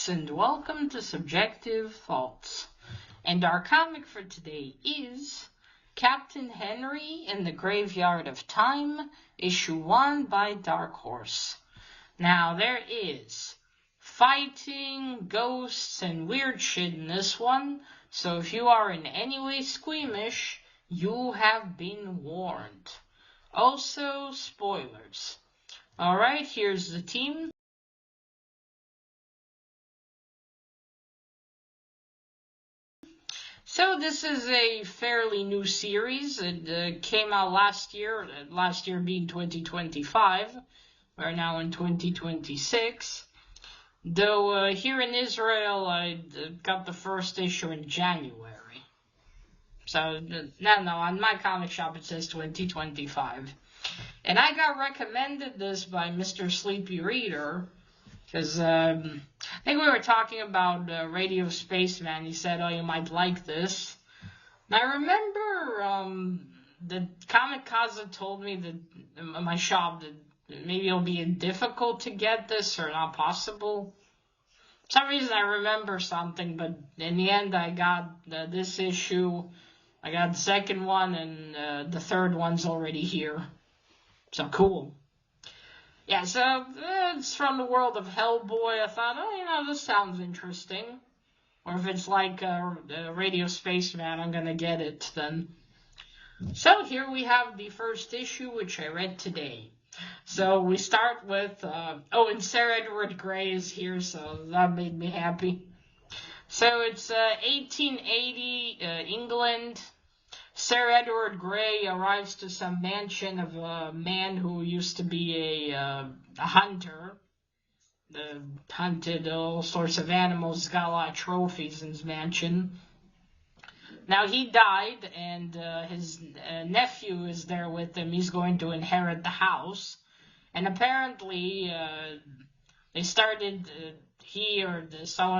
folks, and welcome to Subjective Thoughts. And our comic for today is Captain Henry in the Graveyard of Time, issue 1 by Dark Horse. Now, there is fighting, ghosts, and weird shit in this one, so if you are in any way squeamish, you have been warned. Also, spoilers. Alright, here's the team. So this is a fairly new series. It came out last year being 2025. We're now in 2026. Though here in Israel, I got the first issue in January. So, no, on my comic shop it says 2025. And I got recommended this by Mr. Sleepy Reader, because I think we were talking about Radio Spaceman. He said, oh, you might like this. And I remember the Comic Kaza told me that in my shop that maybe it'll be difficult to get this or not possible. For some reason I remember something, but in the end I got this issue. I got the second one, and the third one's already here. So cool. Yeah, so it's from the world of Hellboy. I thought, oh, this sounds interesting. Or if it's like Radio Spaceman, I'm gonna get it then. So here we have the first issue, which I read today. So we start with, and Sir Edward Grey is here, so that made me happy. So it's 1880, England. Sir Edward Grey arrives to some mansion of a man who used to be a hunter. Hunted all sorts of animals, got a lot of trophies in his mansion. Now he died, and his nephew is there with him. He's going to inherit the house. And apparently, someone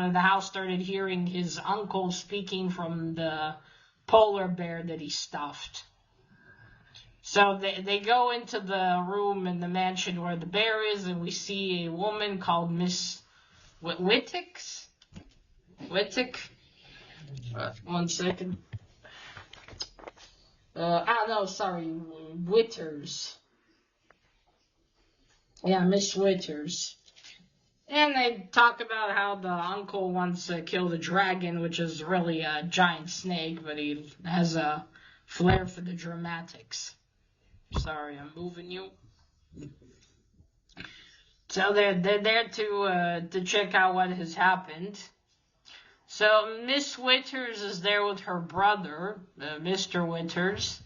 in the house started hearing his uncle speaking from the polar bear that he stuffed. So they go into the room in the mansion where the bear is, and we see a woman called Miss Wittick. 1 second. Witters. Yeah, Miss Witters. And they talk about how the uncle once killed a dragon, which is really a giant snake, but he has a flair for the dramatics. Sorry, I'm moving you. So they're there to check out what has happened. So Miss Witters is there with her brother, Mr. Witters.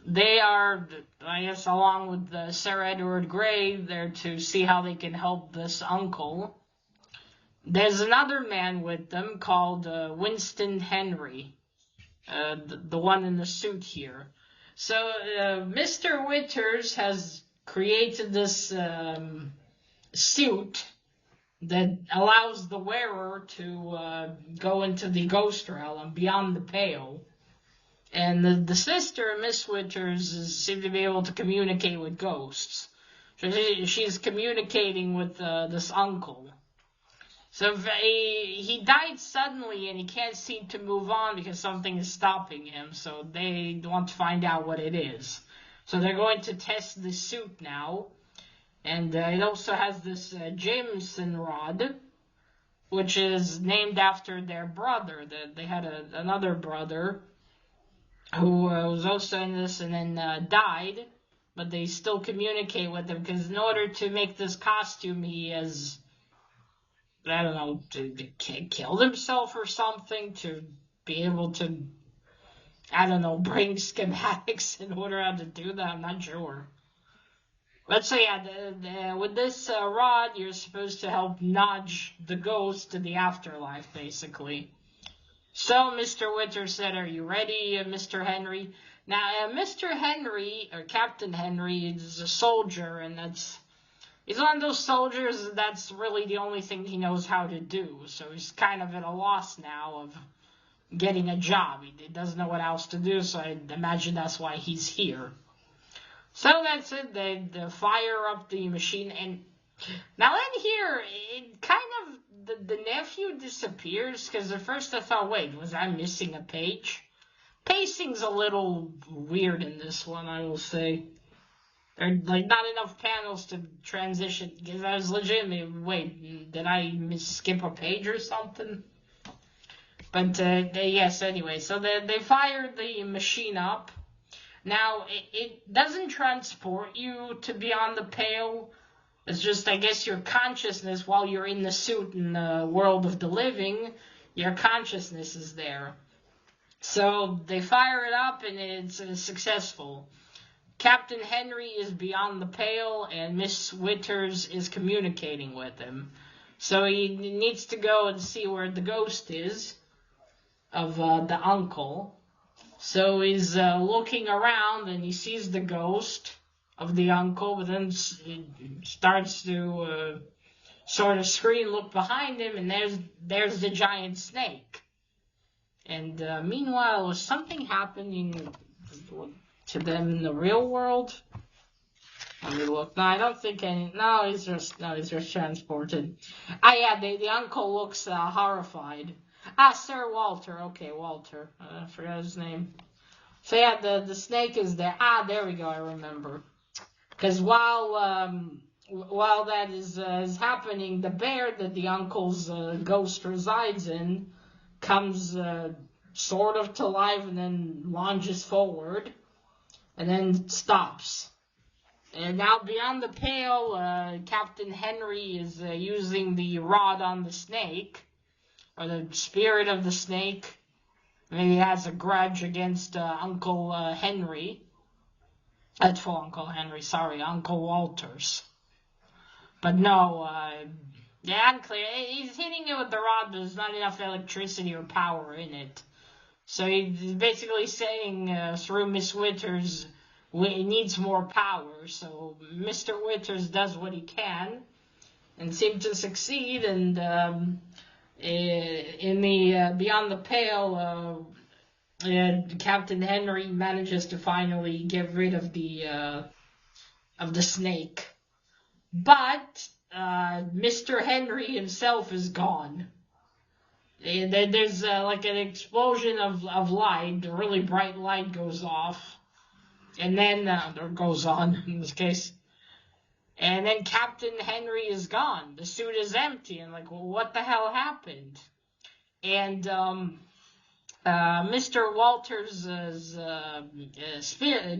They are, I guess, along with Sir Edward Grey, there to see how they can help this uncle. There's another man with them called Winston Henry, the one in the suit here. So Mr. Witters has created this suit that allows the wearer to go into the ghost realm beyond the pale. And the sister, Miss Witters, seems to be able to communicate with ghosts. So she's communicating with this uncle. So he died suddenly, and he can't seem to move on because something is stopping him. So they want to find out what it is. So they're going to test the suit now. And it also has this Jameson rod, which is named after their brother. They had another brother who was also in this and then died, but they still communicate with him, because in order to make this costume, he has, I don't know, to killed himself or something to be able to, I don't know, bring schematics in order how to do that. I'm not sure. But so yeah, with this rod, you're supposed to help nudge the ghost to the afterlife, basically. So Mr. Witter said, are you ready, Mr. Henry? Now, Mr. Henry, or Captain Henry, is a soldier, and he's one of those soldiers that's really the only thing he knows how to do. So he's kind of at a loss now of getting a job. He doesn't know what else to do, so I imagine that's why he's here. So that's it. They fire up the machine, and Now in here, it kind of, the nephew disappears, because at first I thought, wait, was I missing a page? Pacing's a little weird in this one, I will say. There are like not enough panels to transition, because I was legitimately, wait, did I skip a page or something? But yes, anyway, so they fired the machine up. Now, it doesn't transport you to beyond the pale. It's just, I guess, your consciousness while you're in the suit in the world of the living, your consciousness is there. So they fire it up and it's successful. Captain Henry is beyond the pale and Miss Winters is communicating with him. So he needs to go and see where the ghost is of the uncle. So he's looking around and he sees the ghost of the uncle, but then starts to sort of scream, look behind him, and there's the giant snake. And meanwhile, was something happening to them in the real world? Let me look. No, I don't think any. No, he's just transported. Ah, yeah, the uncle looks horrified. Ah, Sir Walter. Okay, Walter. I forgot his name. So yeah, the snake is there. Ah, there we go. I remember. Because while that is happening, the bear that the uncle's ghost resides in comes sort of to life and then lunges forward and then stops. And now beyond the pale, Captain Henry is using the rod on the snake, or the spirit of the snake. Maybe he has a grudge against Uncle Henry. For Uncle Henry, sorry, Uncle Walters. But no, yeah, unclear. He's hitting it with the rod, but there's not enough electricity or power in it. So he's basically saying through Miss Winters, it needs more power. So Mr. Winters does what he can and seems to succeed. And in the Beyond the Pale, Captain Henry manages to finally get rid of the snake. But Mr. Henry himself is gone. And then there's like an explosion of light, a really bright light goes off. And then, or goes on in this case. And then Captain Henry is gone. The suit is empty. And like, well, what the hell happened? And Mr. Walters'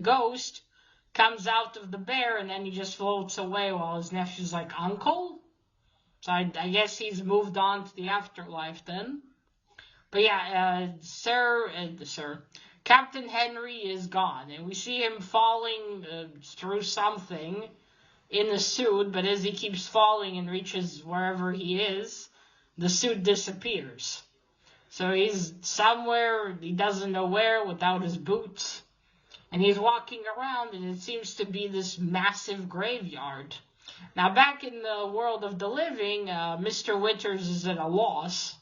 ghost comes out of the bear, and then he just floats away while his nephew's like, Uncle? So I guess he's moved on to the afterlife then. But yeah, Captain Henry is gone, and we see him falling through something in the suit, but as he keeps falling and reaches wherever he is, the suit disappears. So he's somewhere, he doesn't know where, without his boots. And he's walking around, and it seems to be this massive graveyard. Now, back in the world of the living, Mr. Winters is at a loss.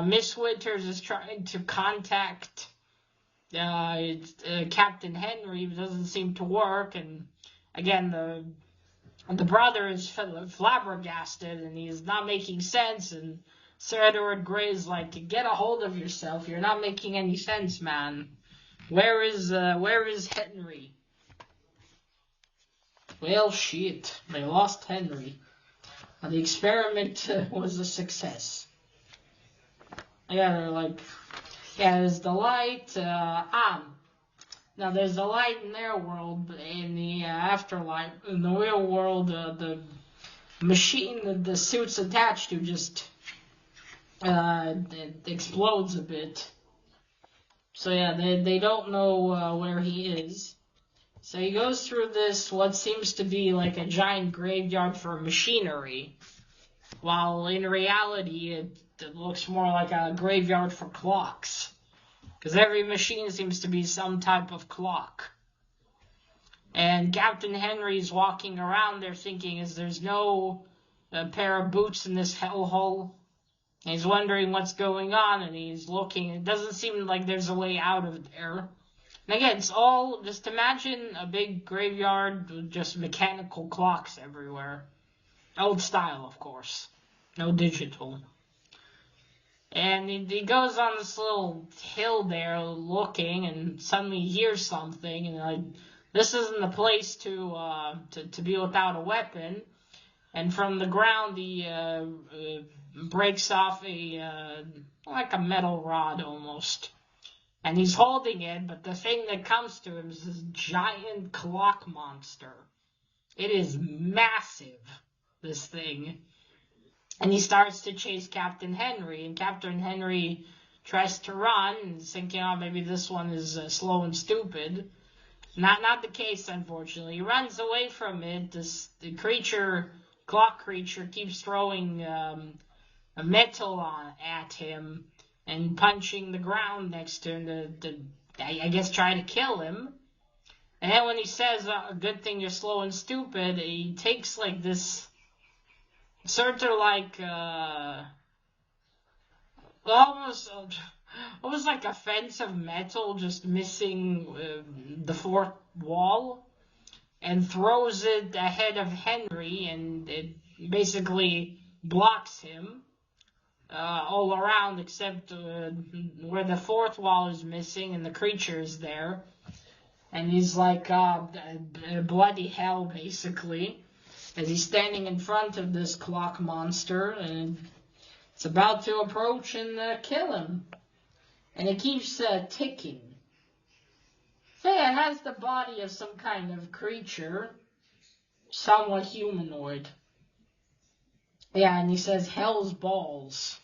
Miss Winters is trying to contact Captain Henry, but it doesn't seem to work. And again, the brother is flabbergasted, and he's not making sense. And Sir Edward Grey's like, get a hold of yourself. You're not making any sense, man. Where is Henry? Well, shit. They lost Henry. The experiment was a success. Yeah, they're like, yeah, there's the light. Now, there's the light in their world, but in the afterlife, in the real world, the machine that the suit's attached to just it explodes a bit. So yeah, they don't know where he is. So he goes through this, what seems to be like a giant graveyard for machinery, while in reality it looks more like a graveyard for clocks. Because every machine seems to be some type of clock. And Captain Henry's walking around there thinking, there's no pair of boots in this hellhole. And he's wondering what's going on, and he's looking. It doesn't seem like there's a way out of there. And again, it's all, just imagine a big graveyard with just mechanical clocks everywhere. Old style, of course. No digital. And he goes on this little hill there looking, and suddenly he hears something, and like, this isn't the place to be without a weapon. And from the ground, he breaks off like a metal rod almost. And he's holding it, but the thing that comes to him is this giant clock monster. It is massive, this thing. And he starts to chase Captain Henry, and Captain Henry tries to run, and thinking, oh, maybe this one is slow and stupid. Not the case, unfortunately. He runs away from it. The clock creature, keeps throwing a metal at him and punching the ground next to him I guess, try to kill him. And then when he says, a good thing you're slow and stupid, he takes like this sort of like almost like a fence of metal just missing the fourth wall, and throws it ahead of Henry, and it basically blocks him all around except where the fourth wall is missing and the creature is there. And he's like bloody hell, basically, as he's standing in front of this clock monster, and it's about to approach and kill him. And it keeps ticking. So yeah, it has the body of some kind of creature, somewhat humanoid. Yeah, and he says, hell's balls.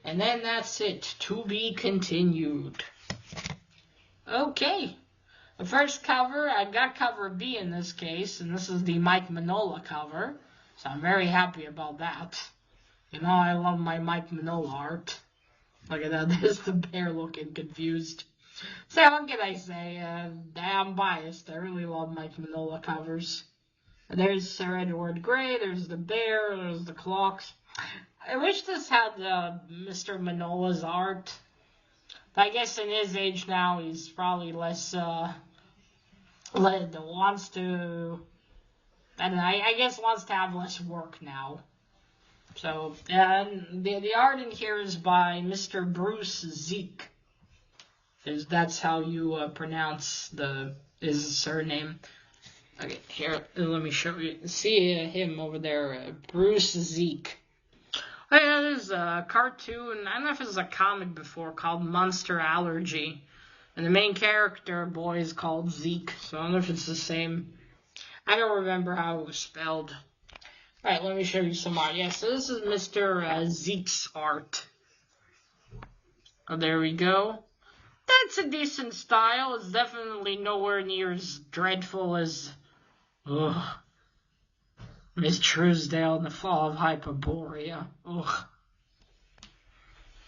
And then that's it. To be continued. Okay. The first cover, I got cover B in this case, and this is the Mike Mignola cover, so I'm very happy about that. You know, I love my Mike Mignola art. Look at that, there's the bear looking confused. So what can I say? I'm biased. I really love Mike Mignola covers. There's Sir Edward Grey, there's the bear, there's the clocks. I wish this had Mr. Mignola's art. But I guess in his age now, he's probably less wants to have less work now. So the art in here is by Mr. Bruce Zeke. That's how you pronounce his surname. Okay, here, let me show you. See him over there, Bruce Zeke. Oh yeah, there's a cartoon, I don't know if it was a comic before, called Monster Allergy. And the main character, boy, is called Zeke, so I don't know if it's the same. I don't remember how it was spelled. Alright, let me show you some art. Yeah, so this is Mr. Zeke's art. Oh, there we go. That's a decent style. It's definitely nowhere near as dreadful as Miss Truesdale in the Fall of Hyperborea. Ugh.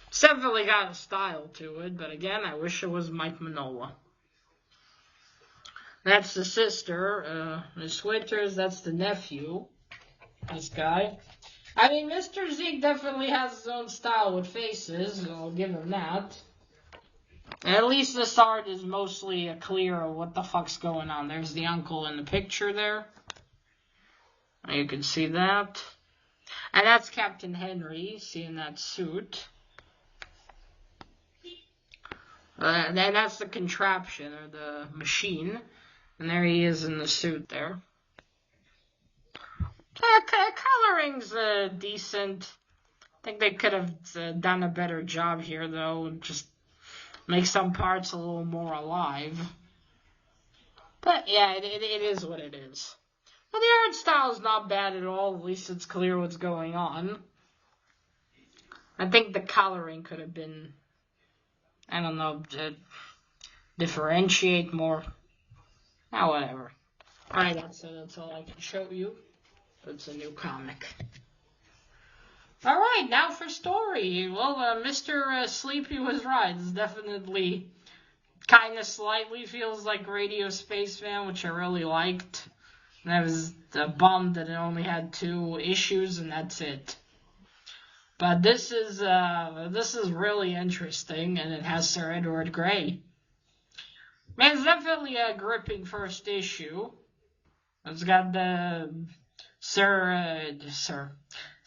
It's definitely got a style to it, but again, I wish it was Mike Mignola. That's the sister, Miss Winters. That's the nephew, this guy. I mean, Mr. Zeke definitely has his own style with faces, I'll give him that. At least this art is mostly clear of what the fuck's going on. There's the uncle in the picture there. You can see that. And that's Captain Henry, see in that suit. And that's the contraption, or the machine. And there he is in the suit there. Coloring's decent. I think they could have done a better job here, though. Just make some parts a little more alive. But yeah, it is what it is. Well, the art style is not bad at all. At least it's clear what's going on. I think the coloring could have been, I don't know, differentiate more. Whatever. Alright, that's all I can show you. It's a new comic. Alright, now for story. Well, Mr. Sleepy was right. It's definitely kind of slightly feels like Radio Spaceman, which I really liked. And I was bummed that it only had 2 issues, and that's it. But this is really interesting, and it has Sir Edward Grey. Man, it's definitely a gripping first issue. It's got It's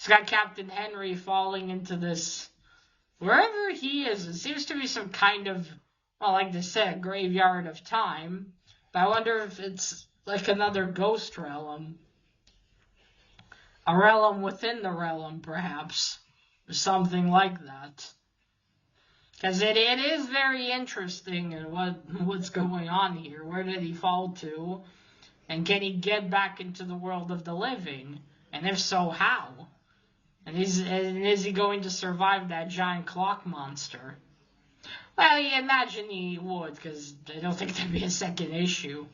got Captain Henry falling into this, wherever he is, it seems to be some kind of, well, like they said, graveyard of time. But I wonder if it's like another ghost realm. A realm within the realm, perhaps. Or something like that. Because it is very interesting what's going on here. Where did he fall to? And can he get back into the world of the living? And if so, how? And is he going to survive that giant clock monster? Well, you imagine he would, because I don't think there'd be a second issue.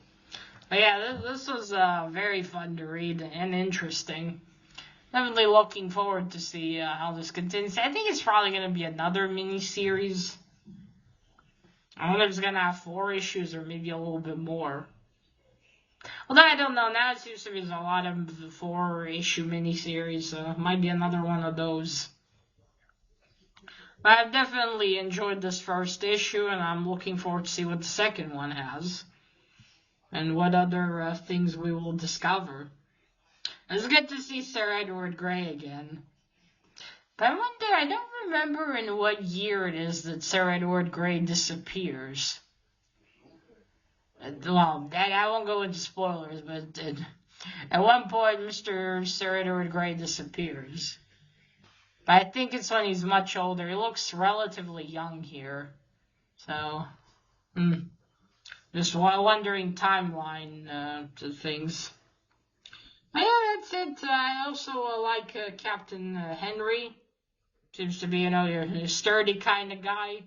But yeah, this was very fun to read and interesting. Definitely looking forward to see how this continues. I think it's probably going to be another mini-series. I wonder if it's going to have 4 issues or maybe a little bit more. Although I don't know. Now it seems to be a lot of 4-issue miniseries, so it might be another one of those. But I've definitely enjoyed this first issue, and I'm looking forward to see what the second one has. And what other things we will discover. It's good to see Sir Edward Grey again. But I wonder, I don't remember in what year it is that Sir Edward Grey disappears. Well, I won't go into spoilers, but at one point, Sir Edward Grey disappears. But I think it's when he's much older. He looks relatively young here. So, just wondering timeline to things. But yeah, that's it. I also like Captain Henry. Seems to be, your sturdy kind of guy.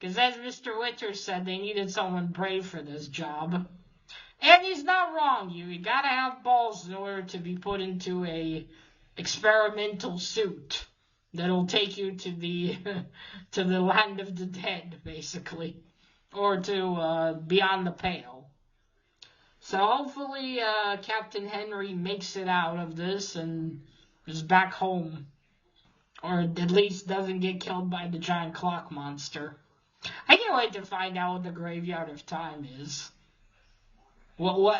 Because as Mr. Winters said, they needed someone brave for this job. And he's not wrong. You gotta have balls in order to be put into a experimental suit that'll take you to the to the land of the dead, basically. Or to beyond the pale. So hopefully Captain Henry makes it out of this and is back home. Or at least doesn't get killed by the giant clock monster. I can't wait to find out what the Graveyard of Time is. What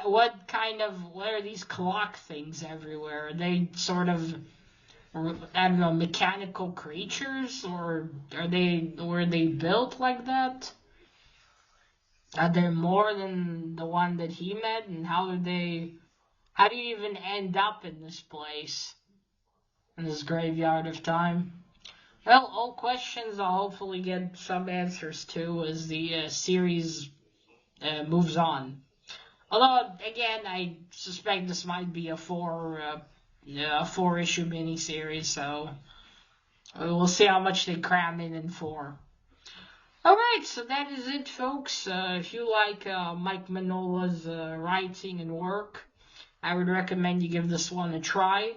are these clock things everywhere? Are they sort of, I don't know, mechanical creatures? Or were they built like that? Are there more than the one that he met? And how do you even end up in this place? In this Graveyard of Time? Well, all questions I'll hopefully get some answers to as the series moves on. Although, again, I suspect this might be a 4-issue miniseries, so we'll see how much they cram in 4. Alright, so that is it, folks. If you like Mike Mignola's writing and work, I would recommend you give this one a try.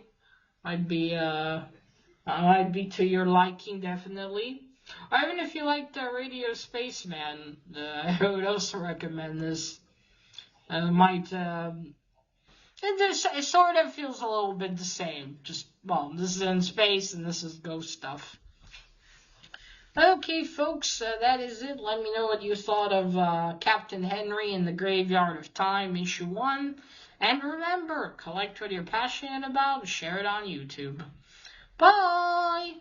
Might be to your liking, definitely. Or even if you liked Radio Spaceman, I would also recommend this. It sort of feels a little bit the same. Just, well, this is in space and this is ghost stuff. Okay, folks, that is it. Let me know what you thought of Captain Henry and the Graveyard of Time, issue 1. And remember, collect what you're passionate about and share it on YouTube. Bye!